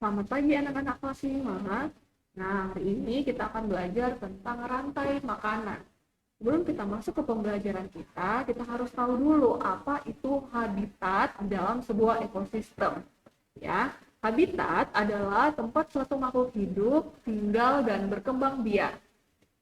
Selamat pagi anak-anak kelas 5. Nah, hari ini kita akan belajar tentang rantai makanan. Sebelum kita masuk ke pembelajaran kita harus tahu dulu apa itu habitat dalam sebuah ekosistem. Ya, habitat adalah tempat suatu makhluk hidup tinggal dan berkembang biak.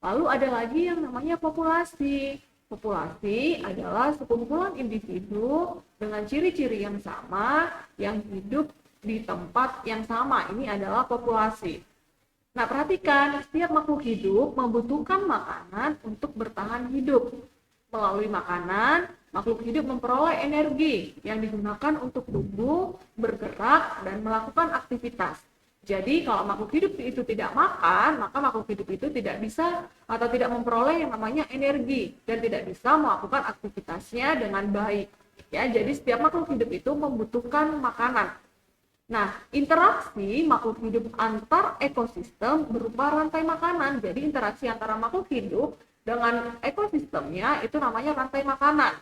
Lalu ada lagi yang namanya populasi. Populasi adalah sekumpulan individu dengan ciri-ciri yang sama yang hidup di tempat yang sama. Ini adalah populasi. Nah, perhatikan, setiap makhluk hidup membutuhkan makanan untuk bertahan hidup. Melalui makanan, makhluk hidup memperoleh energi yang digunakan untuk tumbuh, bergerak, dan melakukan aktivitas. Jadi kalau makhluk hidup itu tidak makan, maka makhluk hidup itu tidak bisa atau tidak memperoleh yang namanya energi dan tidak bisa melakukan aktivitasnya dengan baik. Ya, jadi setiap makhluk hidup itu membutuhkan makanan. Nah, interaksi makhluk hidup antar ekosistem berupa rantai makanan. Jadi interaksi antara makhluk hidup dengan ekosistemnya itu namanya rantai makanan.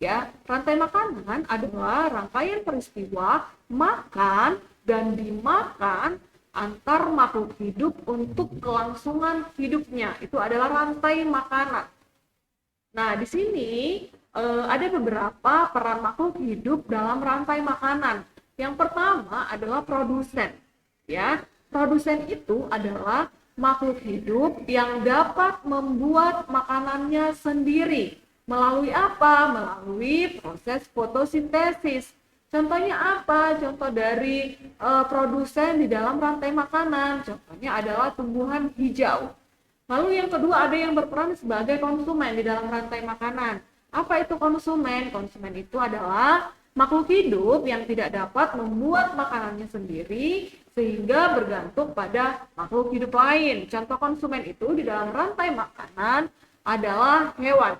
Ya, rantai makanan adalah rangkaian peristiwa makan dan dimakan antar makhluk hidup untuk kelangsungan hidupnya. Itu adalah rantai makanan. Nah, di sini ada beberapa peran makhluk hidup dalam rantai makanan. Yang pertama adalah produsen. Ya, produsen itu adalah makhluk hidup yang dapat membuat makanannya sendiri. Melalui apa? Melalui proses fotosintesis. Contohnya apa? Contoh dari produsen di dalam rantai makanan. Contohnya adalah tumbuhan hijau. Lalu yang kedua ada yang berperan sebagai konsumen di dalam rantai makanan. Apa itu konsumen? Konsumen itu adalah makhluk hidup yang tidak dapat membuat makanannya sendiri sehingga bergantung pada makhluk hidup lain. Contoh konsumen itu di dalam rantai makanan adalah hewan.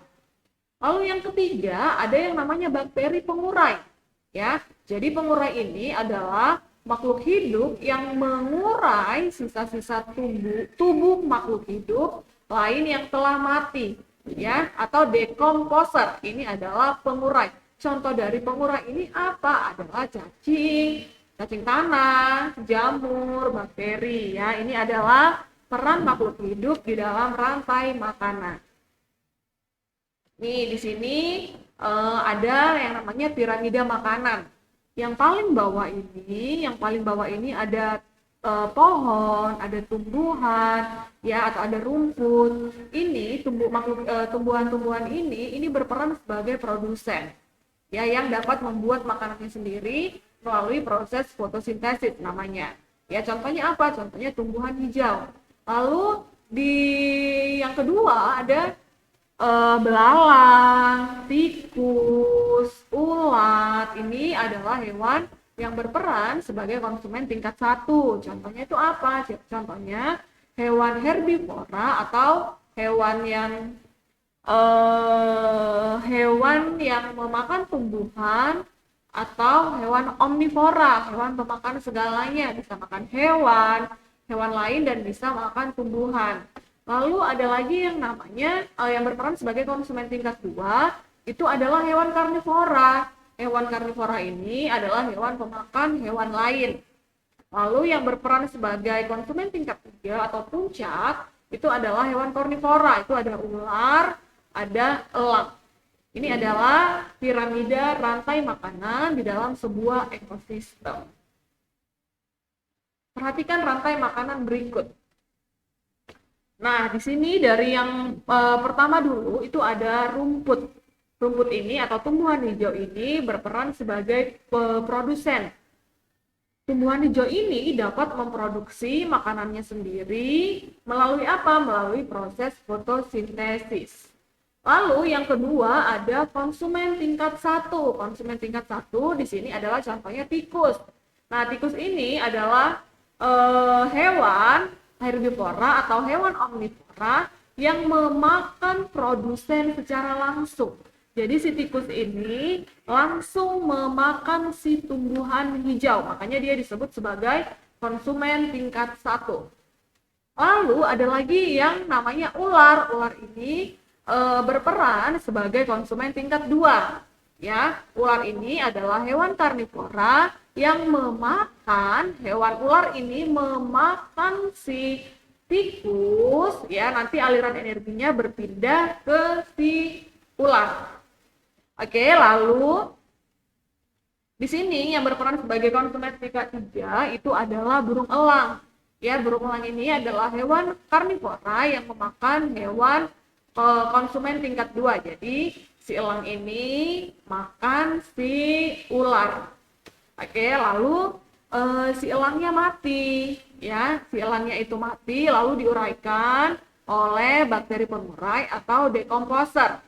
Lalu yang ketiga ada yang namanya bakteri pengurai. Ya, jadi pengurai ini adalah makhluk hidup yang mengurai sisa-sisa tubuh makhluk hidup lain yang telah mati, ya, atau decomposer. Ini adalah pengurai. Contoh dari pengurai ini apa? Adalah cacing tanah, jamur, bakteri, ya. Ini adalah peran makhluk hidup di dalam rantai makanan. Nih, di sini ada yang namanya piramida makanan. Yang paling bawah ini ada pohon, ada tumbuhan, ya, atau ada rumput. Ini tumbuhan-tumbuhan ini berperan sebagai produsen, ya, yang dapat membuat makanannya sendiri melalui proses fotosintesis namanya. Ya, contohnya apa? Contohnya tumbuhan hijau. Lalu di yang kedua ada belalang, tikus, ulat. Ini adalah hewan yang berperan sebagai konsumen tingkat 1. Contohnya itu apa? Contohnya hewan herbivora atau hewan yang memakan tumbuhan, atau hewan omnivora, hewan pemakan segalanya, bisa makan hewan lain dan bisa makan tumbuhan. Lalu ada lagi yang namanya yang berperan sebagai konsumen tingkat 2, itu adalah hewan karnivora. Hewan karnivora ini adalah hewan pemakan hewan lain. Lalu yang berperan sebagai konsumen tingkat 3 atau puncak, itu adalah hewan karnivora. Itu ada ular, ada elang. Ini adalah piramida rantai makanan di dalam sebuah ekosistem. Perhatikan rantai makanan berikut. Nah, di sini dari yang pertama dulu itu ada rumput. Rumput ini atau tumbuhan hijau ini berperan sebagai produsen. Tumbuhan hijau ini dapat memproduksi makanannya sendiri melalui apa? Melalui proses fotosintesis. Lalu yang kedua ada konsumen tingkat 1. Konsumen tingkat 1 di sini adalah contohnya tikus. Nah, tikus ini adalah hewan herbivora atau hewan omnivora yang memakan produsen secara langsung. Jadi si tikus ini langsung memakan si tumbuhan hijau, makanya dia disebut sebagai konsumen tingkat 1. Lalu ada lagi yang namanya ular. Ular ini berperan sebagai konsumen tingkat 2. Ya, ular ini adalah hewan karnivora yang memakan, hewan ular ini memakan si tikus, ya, nanti aliran energinya berpindah ke si ular. Oke, lalu di sini yang berperan sebagai konsumen tingkat 3 itu adalah burung elang. Ya, burung elang ini adalah hewan karnivora yang memakan hewan konsumen tingkat 2. Jadi, si elang ini makan si ular. Oke, lalu si elangnya mati. Ya, si elangnya itu mati lalu diuraikan oleh bakteri pengurai atau dekomposer.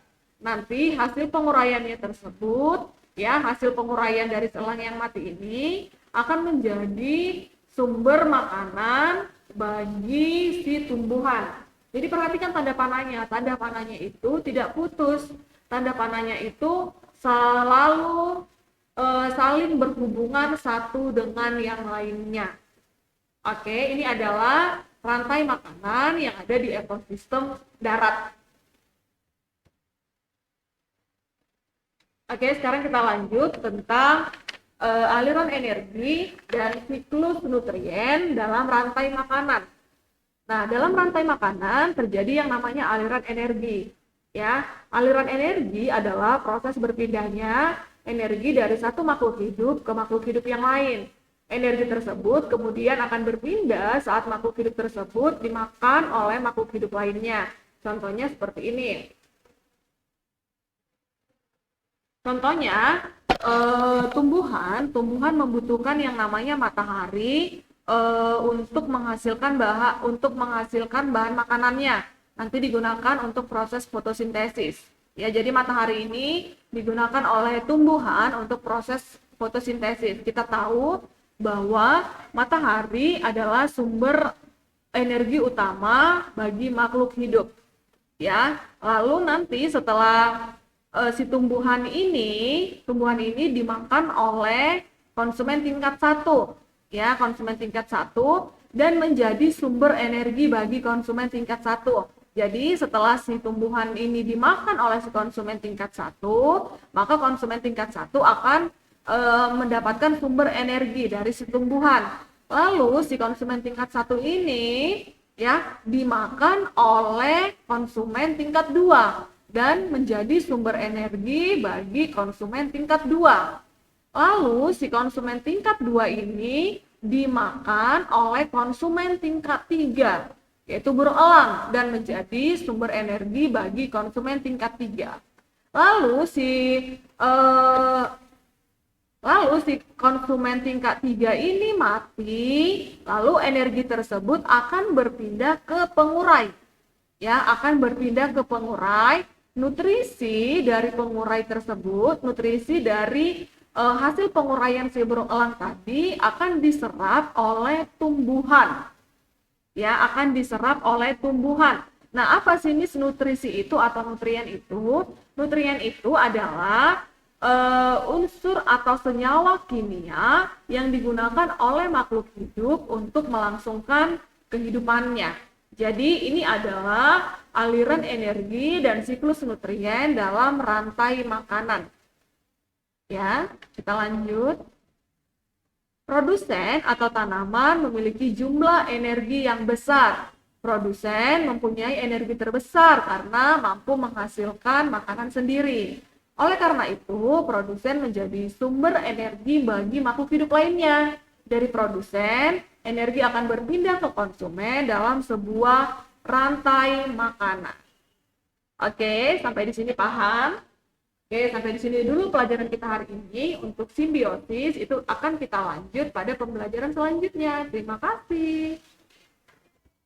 Nanti hasil penguraiannya tersebut, ya, hasil penguraian dari elang yang mati ini akan menjadi sumber makanan bagi si tumbuhan. Jadi perhatikan tanda panahnya. Tanda panahnya itu tidak putus. Tanda panahnya itu selalu saling berhubungan satu dengan yang lainnya. Oke, ini adalah rantai makanan yang ada di ekosistem darat. Oke, sekarang kita lanjut tentang aliran energi dan siklus nutrien dalam rantai makanan. Nah, dalam rantai makanan terjadi yang namanya aliran energi. Ya, aliran energi adalah proses berpindahnya energi dari satu makhluk hidup ke makhluk hidup yang lain. Energi tersebut kemudian akan berpindah saat makhluk hidup tersebut dimakan oleh makhluk hidup lainnya. Contohnya seperti ini. Contohnya, tumbuhan membutuhkan yang namanya matahari untuk menghasilkan bahan makanannya. Nanti digunakan untuk proses fotosintesis. Ya, jadi matahari ini digunakan oleh tumbuhan untuk proses fotosintesis. Kita tahu bahwa matahari adalah sumber energi utama bagi makhluk hidup. Ya, lalu nanti setelah si tumbuhan ini dimakan oleh konsumen tingkat 1, ya, konsumen tingkat 1 dan menjadi sumber energi bagi konsumen tingkat 1. Jadi setelah si tumbuhan ini dimakan oleh si konsumen tingkat 1, maka konsumen tingkat 1 akan mendapatkan sumber energi dari si tumbuhan. Lalu si konsumen tingkat 1 ini, ya, dimakan oleh konsumen tingkat 2 dan menjadi sumber energi bagi konsumen tingkat 2. Lalu si konsumen tingkat 2 ini dimakan oleh konsumen tingkat 3, yaitu burung elang, dan menjadi sumber energi bagi konsumen tingkat 3. Lalu si konsumen tingkat 3 ini mati, lalu energi tersebut akan berpindah ke pengurai. Ya, akan berpindah ke pengurai. Nutrisi dari pengurai tersebut, nutrisi dari hasil penguraian si burung elang tadi akan diserap oleh tumbuhan. Ya, akan diserap oleh tumbuhan. Nah, apa sih nutrisi itu atau nutrien itu? Nutrien itu adalah unsur atau senyawa kimia yang digunakan oleh makhluk hidup untuk melangsungkan kehidupannya. Jadi ini adalah aliran energi dan siklus nutrien dalam rantai makanan. Ya, kita lanjut. Produsen atau tanaman memiliki jumlah energi yang besar. Produsen mempunyai energi terbesar karena mampu menghasilkan makanan sendiri. Oleh karena itu, produsen menjadi sumber energi bagi makhluk hidup lainnya. Dari produsen, energi akan berpindah ke konsumen dalam sebuah rantai makanan. Oke, sampai di sini paham? Oke, sampai di sini dulu pelajaran kita hari ini. Untuk simbiosis itu akan kita lanjut pada pembelajaran selanjutnya. Terima kasih.